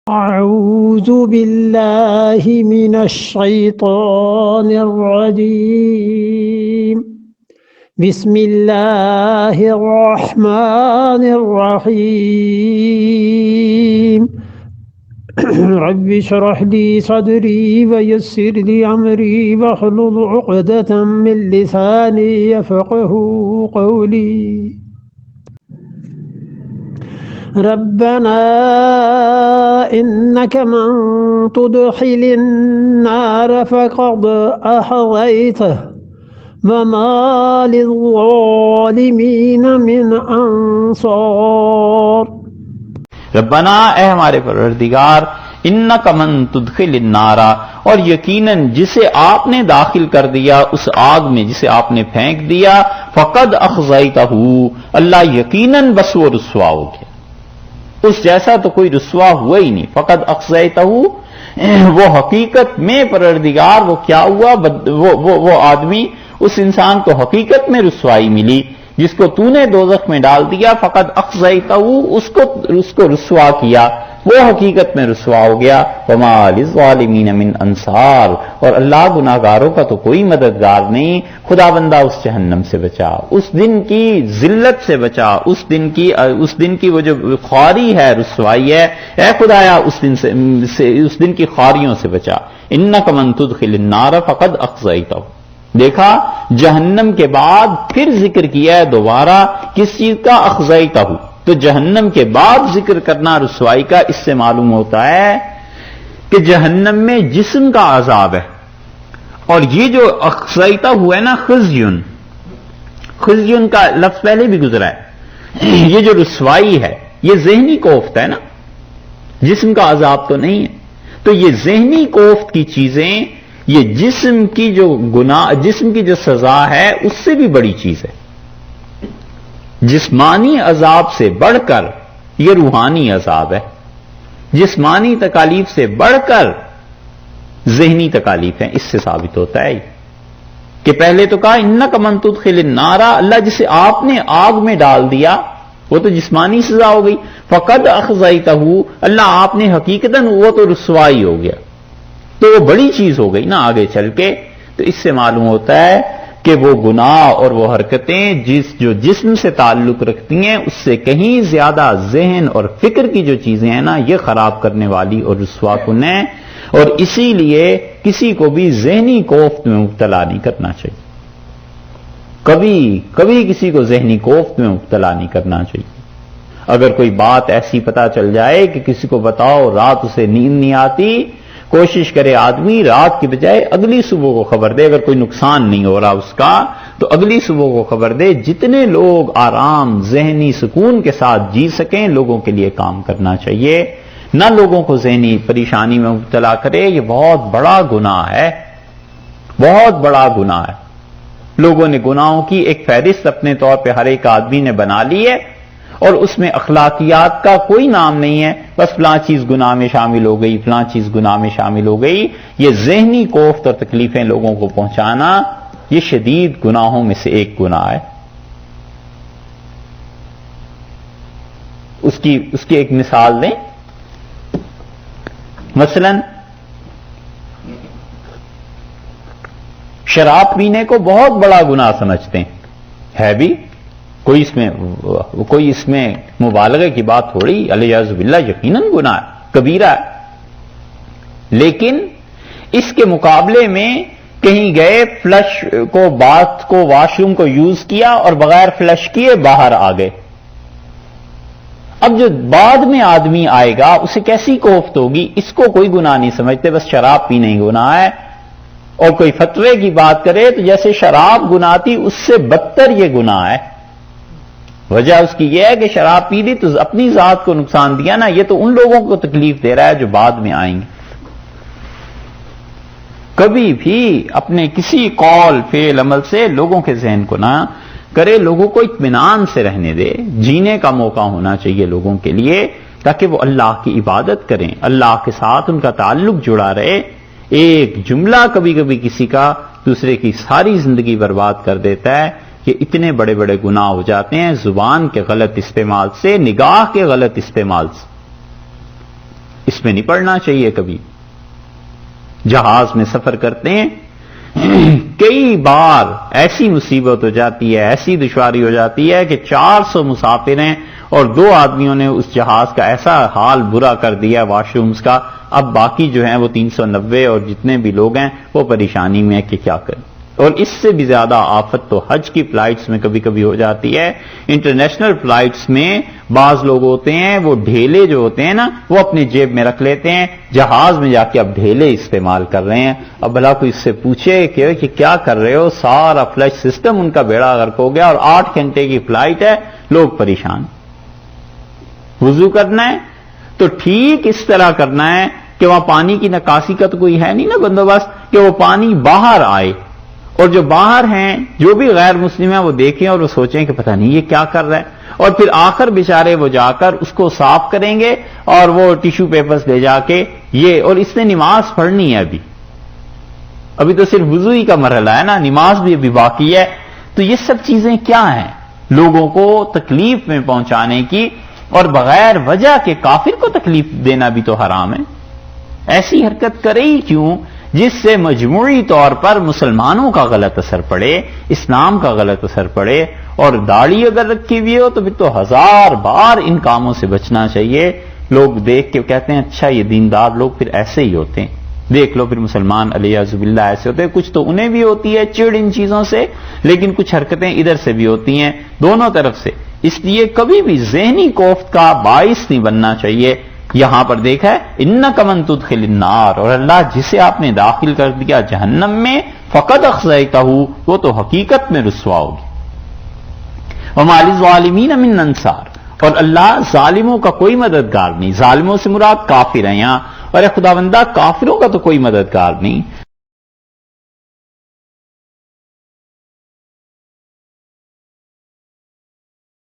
أعوذ بالله من الشيطان الرجيم بسم الله الرحمن الرحيم رب اشرح لي صدري ويسر لي أمري واحلل عقدة من لساني يفقه قولي ربنا إنك من تدخل النار فقد أحظيته وما للظالمين من أنصار ربنا اے ہمارے پروردگار انک من تدخل النار، اور یقیناً جسے آپ نے داخل کر دیا اس آگ میں جسے آپ نے پھینک دیا، فقد اخزیتہ، اللہ یقیناً بس وہ رسوا ہو گیا، اس جیسا تو کوئی رسوا ہوا ہی نہیں۔ فقد اخزیتہ، وہ حقیقت میں پروردگار وہ کیا ہوا، وہ آدمی، اس انسان کو حقیقت میں رسوائی ملی جس کو تو نے دوزخ میں ڈال دیا۔ فقد اخزیتہ، اس کو رسوا کیا، وہ حقیقت میں رسوا ہو گیا۔ وما للظالمین من انصار، اور اللہ گناہگاروں کا تو کوئی مددگار نہیں۔ خدا بندہ اس جہنم سے بچا، اس دن کی ذلت سے بچا، اس دن کی وہ جو خواری ہے، رسوائی ہے، اے خدایا اس دن کی خواریوں سے بچا۔ انک من تدخل النار فقد اخزیتہ، دیکھا جہنم کے بعد پھر ذکر کیا ہے دوبارہ کس چیز کا، اخزیتہ، تو جہنم کے بعد ذکر کرنا رسوائی کا، اس سے معلوم ہوتا ہے کہ جہنم میں جسم کا عذاب ہے، اور یہ جو اخزیتہ ہوا ہے نا، خزیون کا لفظ پہلے بھی گزرا ہے، یہ جو رسوائی ہے یہ ذہنی کوفت ہے نا، جسم کا عذاب تو نہیں ہے، تو یہ ذہنی کوفت کی چیزیں، یہ جسم کی جو سزا ہے اس سے بھی بڑی چیز ہے۔ جسمانی عذاب سے بڑھ کر یہ روحانی عذاب ہے، جسمانی تکالیف سے بڑھ کر ذہنی تکالیف ہیں، اس سے ثابت ہوتا ہے کہ پہلے تو کہا انک من تدخل النار، اللہ جسے آپ نے آگ میں ڈال دیا وہ تو جسمانی سزا ہو گئی، فقد اخزیتہ، اللہ آپ نے حقیقتاً وہ تو رسوائی ہو گیا، تو وہ بڑی چیز ہو گئی نا آگے چل کے۔ تو اس سے معلوم ہوتا ہے کہ وہ گناہ اور وہ حرکتیں جو جسم سے تعلق رکھتی ہیں اس سے کہیں زیادہ ذہن اور فکر کی جو چیزیں ہیں نا، یہ خراب کرنے والی اور رسوا کن ہیں، اور اسی لیے کسی کو بھی ذہنی کوفت میں مبتلا نہیں کرنا چاہیے، کبھی کسی کو ذہنی کوفت میں مبتلا نہیں کرنا چاہیے۔ اگر کوئی بات ایسی پتہ چل جائے کہ کسی کو بتاؤ، رات اسے نیند نہیں آتی، کوشش کرے آدمی رات کی بجائے اگلی صبح کو خبر دے، اگر کوئی نقصان نہیں ہو رہا اس کا تو اگلی صبح کو خبر دے۔ جتنے لوگ آرام ذہنی سکون کے ساتھ جی سکیں لوگوں کے لیے کام کرنا چاہیے، نہ لوگوں کو ذہنی پریشانی میں مبتلا کرے، یہ بہت بڑا گناہ ہے، بہت بڑا گناہ ہے۔ لوگوں نے گناہوں کی ایک فہرست اپنے طور پہ ہر ایک آدمی نے بنا لی ہے، اور اس میں اخلاقیات کا کوئی نام نہیں ہے، بس فلاں چیز گناہ میں شامل ہو گئی، فلاں چیز گناہ میں شامل ہو گئی۔ یہ ذہنی کوفت اور تکلیفیں لوگوں کو پہنچانا یہ شدید گناہوں میں سے ایک گناہ ہے۔ اس کی ایک مثال دیں، مثلا شراب پینے کو بہت بڑا گناہ سمجھتے ہیں، ہے بھی، کوئی اس میں مبالغے کی بات تھوڑی، الیاذ باللہ یقیناً گناہ ہے، کبیرہ ہے، لیکن اس کے مقابلے میں کہیں گئے، فلش کو واش روم کو یوز کیا اور بغیر فلش کیے باہر آ گئے، اب جو بعد میں آدمی آئے گا اسے کیسی کوفت ہوگی؟ اس کو کوئی گناہ نہیں سمجھتے، بس شراب پینا ہی گناہ ہے، اور کوئی فتوے کی بات کرے تو جیسے شراب گناہ تھی اس سے بدتر یہ گناہ ہے۔ وجہ اس کی یہ ہے کہ شراب پی لی تو اپنی ذات کو نقصان دیا نا، یہ تو ان لوگوں کو تکلیف دے رہا ہے جو بعد میں آئیں گے۔ کبھی بھی اپنے کسی قول فعل عمل سے لوگوں کے ذہن کو نہ کرے، لوگوں کو اطمینان سے رہنے دے، جینے کا موقع ہونا چاہیے لوگوں کے لیے تاکہ وہ اللہ کی عبادت کریں، اللہ کے ساتھ ان کا تعلق جڑا رہے۔ ایک جملہ کبھی کبھی کسی کا دوسرے کی ساری زندگی برباد کر دیتا ہے، کہ اتنے بڑے بڑے گناہ ہو جاتے ہیں زبان کے غلط استعمال سے، نگاہ کے غلط استعمال سے، اس میں نہیں پڑنا چاہیے کبھی. جہاز میں سفر کرتے ہیں کئی بار ایسی مصیبت ہو جاتی ہے, ایسی دشواری ہو جاتی ہے کہ 400 مسافر ہیں اور 2 آدمیوں نے اس جہاز کا ایسا حال برا کر دیا واش رومز کا, اب باقی جو ہیں وہ 390 اور جتنے بھی لوگ ہیں وہ پریشانی میں ہیں کہ کیا کریں. اور اس سے بھی زیادہ آفت تو حج کی فلائٹس میں کبھی کبھی ہو جاتی ہے. انٹرنیشنل فلائٹس میں بعض لوگ ہوتے ہیں وہ ڈھیلے جو ہوتے ہیں نا وہ اپنی جیب میں رکھ لیتے ہیں, جہاز میں جا کے اب ڈھیلے استعمال کر رہے ہیں. اب بھلا کوئی اس سے پوچھے کہ کیا کر رہے ہو, سارا فلش سسٹم ان کا بیڑا غرق ہو گیا اور 8 گھنٹے کی فلائٹ ہے, لوگ پریشان. وضو کرنا ہے تو ٹھیک اس طرح کرنا ہے کہ وہاں پانی کی نکاسی کا تو کوئی ہے نہیں نا بندوبست کہ وہ پانی باہر آئے, اور جو باہر ہیں جو بھی غیر مسلم ہیں وہ دیکھیں اور وہ سوچیں کہ پتہ نہیں یہ کیا کر رہا ہے, اور پھر آخر بیچارے وہ جا کر اس کو صاف کریں گے اور وہ ٹیشو پیپرز لے جا کے یہ, اور اس نے نماز پڑھنی ہے ابھی تو صرف وضو ہی کا مرحلہ ہے نا, نماز بھی ابھی باقی ہے. تو یہ سب چیزیں کیا ہیں لوگوں کو تکلیف میں پہنچانے کی, اور بغیر وجہ کے کافر کو تکلیف دینا بھی تو حرام ہے. ایسی حرکت کرے ہی کیوں جس سے مجموعی طور پر مسلمانوں کا غلط اثر پڑے, اسلام کا غلط اثر پڑے. اور داڑھی اگر رکھی ہوئی ہو تو پھر تو 1000 بار ان کاموں سے بچنا چاہیے. لوگ دیکھ کے کہتے ہیں اچھا یہ دیندار لوگ پھر ایسے ہی ہوتے ہیں, دیکھ لو پھر مسلمان علیہ باللہ ایسے ہوتے ہیں. کچھ تو انہیں بھی ہوتی ہے چڑ ان چیزوں سے, لیکن کچھ حرکتیں ادھر سے بھی ہوتی ہیں, دونوں طرف سے. اس لیے کبھی بھی ذہنی کوفت کا باعث نہیں بننا چاہیے. یہاں پر دیکھا ہے انک من تدخل النار, اور اللہ جسے آپ نے داخل کر دیا جہنم میں, فقد اخزیتہ, وہ تو حقیقت میں رسوا ہوگی. وما للظالمین من انصار, اور اللہ ظالموں کا کوئی مددگار نہیں. ظالموں سے مراد کافر ہیں یہاں, اور خداوندہ کافروں کا تو کوئی مددگار نہیں.